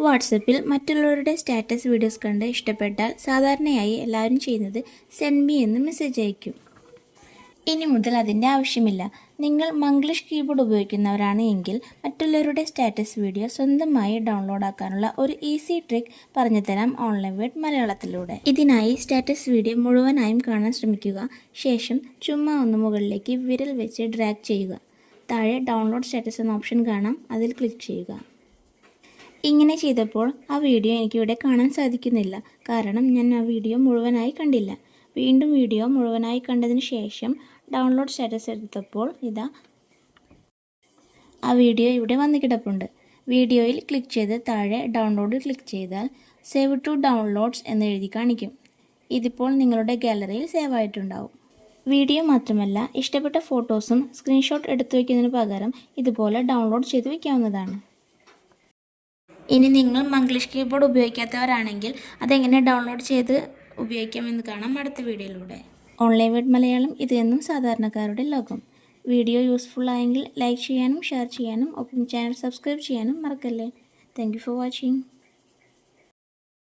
വാട്സപ്പിൽ മറ്റുള്ളവരുടെ status videos കണ്ട് ഇഷ്ടപ്പെട്ടാൽ സാധാരണയായി എല്ലാവരും ചെയ്യുന്നത് സെൻഡ് മീ എന്ന് മെസ്സേജ് അയക്കും. ഇനി മുതൽ അതിൻ്റെ ആവശ്യമില്ല. നിങ്ങൾ മംഗ്ലീഷ് കീബോർഡ് ഉപയോഗിക്കുന്നവരാണ് എങ്കിൽ മറ്റുള്ളവരുടെ സ്റ്റാറ്റസ് വീഡിയോ സ്വന്തമായി ഡൗൺലോഡ് ആക്കാനുള്ള ഒരു ഈസി ട്രിക്ക് പറഞ്ഞുതരാം ഓൺലൈൻ വേർഡ് മലയാളത്തിലൂടെ. ഇതിനായി സ്റ്റാറ്റസ് വീഡിയോ മുഴുവനായും കാണാൻ ശ്രമിക്കുക. ശേഷം ചുമ്മാ ഒന്ന് മുകളിലേക്ക് വിരൽ വെച്ച് ഡ്രാഗ് ചെയ്യുക. താഴെ ഡൗൺലോഡ് സ്റ്റാറ്റസ് എന്ന ഓപ്ഷൻ കാണാം, അതിൽ ക്ലിക്ക് ചെയ്യുക. ഇങ്ങനെ ചെയ്തപ്പോൾ ആ വീഡിയോ എനിക്കിവിടെ കാണാൻ സാധിക്കുന്നില്ല, കാരണം ഞാൻ ആ വീഡിയോ മുഴുവനായി കണ്ടില്ല. വീണ്ടും വീഡിയോ മുഴുവനായി കണ്ടതിന് ശേഷം ഡൗൺലോഡ് സ്റ്റാറ്റസ് എടുത്തപ്പോൾ ഇതാ ആ വീഡിയോ ഇവിടെ വന്ന് കിടപ്പുണ്ട്. വീഡിയോയിൽ ക്ലിക്ക് ചെയ്ത് താഴെ ഡൗൺലോഡിൽ ക്ലിക്ക് ചെയ്താൽ സേവ് ടു ഡൗൺലോഡ്സ് എന്ന് എഴുതി കാണിക്കും. ഇതിപ്പോൾ നിങ്ങളുടെ ഗാലറിയിൽ സേവ് ആയിട്ടുണ്ടാവും. വീഡിയോ മാത്രമല്ല, ഇഷ്ടപ്പെട്ട ഫോട്ടോസും സ്ക്രീൻഷോട്ട് എടുത്തു വയ്ക്കുന്നതിന് പകരം ഇതുപോലെ ഡൗൺലോഡ് ചെയ്ത് വയ്ക്കാവുന്നതാണ്. ഇനി നിങ്ങൾ മംഗ്ലീഷ് കീബോർഡ് ഉപയോഗിക്കാത്തവരാണെങ്കിൽ അതെങ്ങനെ ഡൗൺലോഡ് ചെയ്ത് ഉപയോഗിക്കാമെന്ന് കാണാം അടുത്ത വീഡിയോയിലൂടെ. ഓൺലൈൻ വേർഡ് മലയാളം, ഇത് എന്നും സാധാരണക്കാരുടെ ലോകം. വീഡിയോ യൂസ്ഫുൾ ആയെങ്കിൽ ലൈക്ക് ചെയ്യാനും ഷെയർ ചെയ്യാനും ഒപ്പം ചാനൽ സബ്സ്ക്രൈബ് ചെയ്യാനും മറക്കല്ലേ. Thank you for watching.